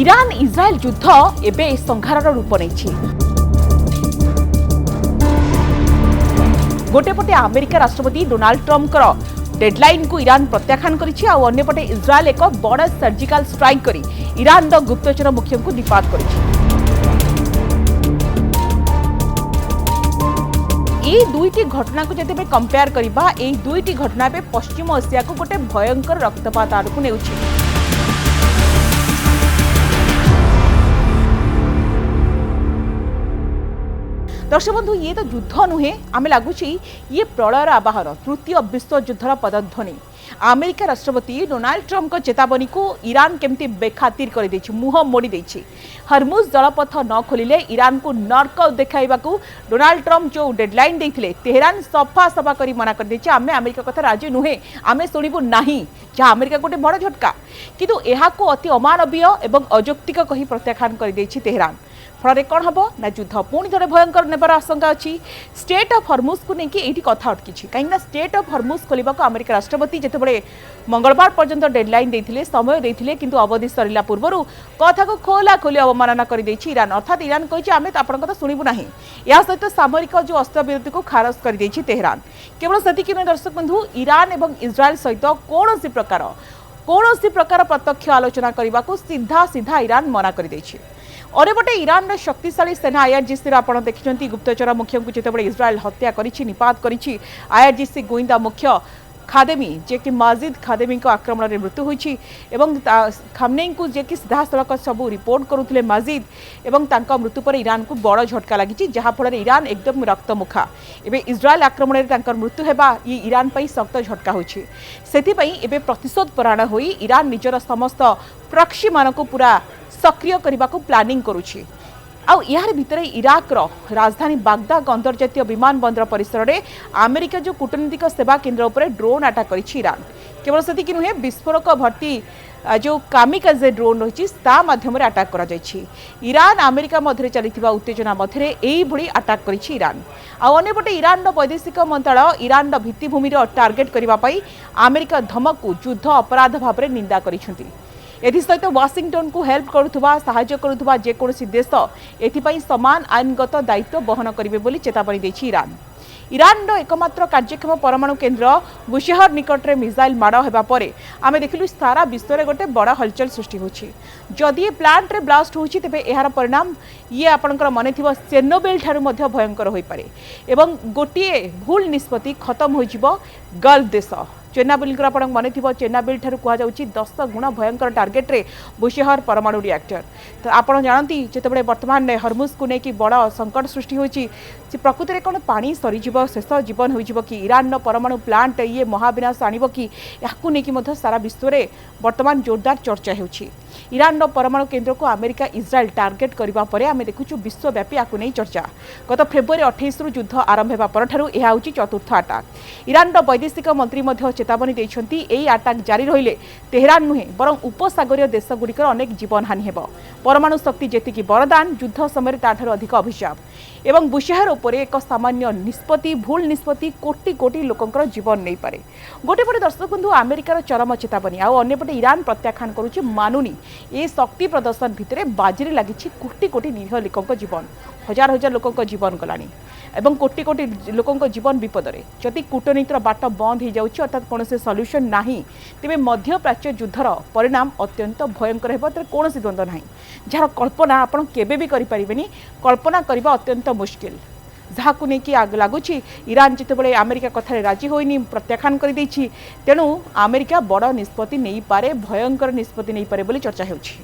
Iran Israel যুদ্ধ এবে সংঘারর রূপ নেইছে। গোটেপটে আমেরিকা রাষ্ট্রপতি ডোনাল্ড ট্রম্পর ডেডলাइन को ईरान प्रत्याख्यान करिछि आ अन्यपटे इस्राएल एक बड़ सर्जिकल स्ट्राइक करी ईरान गुप्तचर मुख्य को निपात करिछि। ए दुईटी घटना को जदि कंपेयर करिबा ए दुईटी घटना पे पश्चिम एशिया को गोटे भयंकर रक्तपात आड़कू नेउछि। दर्शक बंधु ये तो युद्ध नुहे आम लगुच ये प्रलयर आबाहन तृतीय विश्व युद्धर पदध्वनि अमेरिका राष्ट्रपति डोनाल्ड ट्रम्प चेतावनी को ईरान केमती बेखातिर कर मुह मोड़ी देछि। हरमुज जलपथ न खोलिले ईरान को नर्क देखाइबा को डोनाल्ड ट्रम्प जो डेडलाइन देथिले तेहरान सफा सफा करी मना कर देछि। आमे अमेरिका कथा राजी नुहे आमे सुनिबु नाही जहाँ अमेरिका गोटे बड़ झटका किंतु एहाको अति अमानवीय एवं अयौक्तिक कही प्रत्याख्यान कर देछि तेहरान। फल कौन हम ना युद्ध पुणी थे भयंकर नेबार आशंका अच्छी। स्टेट ऑफ हरमुज को लेकिन ये कथा अटकी कहीं स्टेट ऑफ हरमुज खोलने को अमेरिका राष्ट्रपति जितेबाला मंगलवार पर्यंत डेडलाइन देते समय देते किंतु अवधि सरला पूर्व कथा को खोला खोली अवमानना कर ईरान अर्थात ईरान कही आम आप शुणु ना या सहित सामरिक जो अस्त्रविरति को खारज कर तेहरान। केवल से दर्शक बंधु ईरान और इस्राएल सहित कौन प्रकार प्रत्यक्ष आलोचना करने को सीधा सीधा ईरान मना कर अनेपटे ईरान शक्तिशाली सेना आईआरजीसी आप देखिं गुप्तचर मुख्य को जितेबाला इस्राएल हत्या निपात कर आईआरजीसी गुइंदा मुख्य खादेमी जे कि माजिद खादेमी आक्रमण में मृत्यु होती खामनेई को जे कि सीधा सड़क सब रिपोर्ट करुले माजिद एवं मृत्यु पर ईरान को बड़ झटका लगी जहाँफल ईरान एकदम रक्तमुखा एवं इस्राएल आक्रमण में मृत्यु होगा ये ईरान पर सख्त झटका होती से प्रतिशोध परायण हो ईरान निजर समस्त प्रॉक्सी मान को पूरा सक्रिय करने को प्लानिंग करुछि। आउ यार भितर इराक राजधानी बागदाद अंतर्जातीय विमान बंदर परिसर में अमेरिका जो कूटनीतिक सेवा केन्द्र उपर ड्रोन अटैक करिछि ईरान। केवल सेतिक नुहे विस्फोरक भर्ती जो कामिकाजे ड्रोन रही माध्यम अटैक करा जायछि। ईरान अमेरिका मध्य चलता उत्तेजना मध्य यही अटैक करिछि ईरान। आनेपटे ईरान वैदेशिक मंत्रालय ईरान भित्तिभूमि टार्गेट करने अमेरिका धमक को युद्ध अपराध भाव में निंदा करिसेंति। एसत वाशिंगटन को हेल्प करुवा साहाय्य करुवा जेकोसी देश एथिपाई समान आईनगत दायित्व बहन करेंगे बोली चेतावनी देछि ईरान। ईरान एकमात्र कार्यक्षम परमाणु केन्द्र बुशेहर निकट में मिसाइल माड़ होगा पर आम देखिलु सारा विश्व में गोटे बड़ हलचल सृष्टि होछि। जदि ये प्लांट रे ब्लास्ट होछि तेबे एहार परिणाम ये आपनकर मने थिबो चेर्नोबिल ठारू मध्य भयंकर होई पारे एवं गोटिए भूल निष्पत्ति खत्म हो जिवो गल्फ देश। चेर्नोबिल को मन थी चेर्नोबिल ठारू कहुच्छी 10 गुण भयंकर टार्गेट रे बुशेहर परमाणु रिएक्टर। तो आप जानती जितेबाला बर्तमान हरमुज को लेकिन बड़ संकट सृष्टि होती प्रकृति में कौन पानी सरीज शेष जीवन हो कि ईरान परमाणु प्लांट ये महाविनाश आणव कि या सारा विश्व में बर्तमान जोरदार चर्चा होची। ईरान परमाणु केन्द्र को अमेरिका इस्राएल टार्गेट करबा परे आमे देखुछु विश्वव्यापी आकु नहीं चर्चा। गत फेब्रुआरी 28 रु युद्ध आरंभ होगा परठारु यह होची चतुर्थ अटैक। ईरान वैदेशिक मंत्री मध्य चेतावनी देइछंती एई अटैक जारी रहिले तेहरान नुहे बरं उपसागरीय देशगुड़िकर अनेक जीवन हानि हेबो। परमाणु शक्ति जेतिकी वरदान युद्ध समय ताठारु अधिक अभिशाप एवं बुशेहर उपर एक सामान्य निष्पत्ति भूल निष्पत्ति कोटी कोटी लोकंकर जीवन नहीं पारे। गोटेपटे दर्शक बंधु अमेरिकार चरम चेतावनी आनेपटे ईरान प्रत्याख्यान करुछि मानुनी ये शक्ति प्रदर्शन भितर बाजी लगी कोटी कोटी निरीह लोकों जीवन हजार हजार लोकों जीवन गलानी एवं कोटी कोटी लोकों जीवन विपदरे। जदि कूटनीतिर बाट बंद हो जाउछि अर्थात कौन सल्यूशन नाही तेबे मध्य प्राच्य युद्धर परिणाम अत्यंत भयंकर हेबो। तर कौन द्वंद्व नाही जार कल्पना आपण केबे भी करि परिबेनी कल्पना करबा अत्यंत मुश्किल जहाँ को लेकिन लगुच ईरान जितेबाला अमेरिका कथार राजी होनी प्रत्याख्यान कर तेणु अमेरिका बड़ निष्पत्ति नहीं पारे भयंकर निष्पत्ति नहीं पारे बोली चर्चा होछि।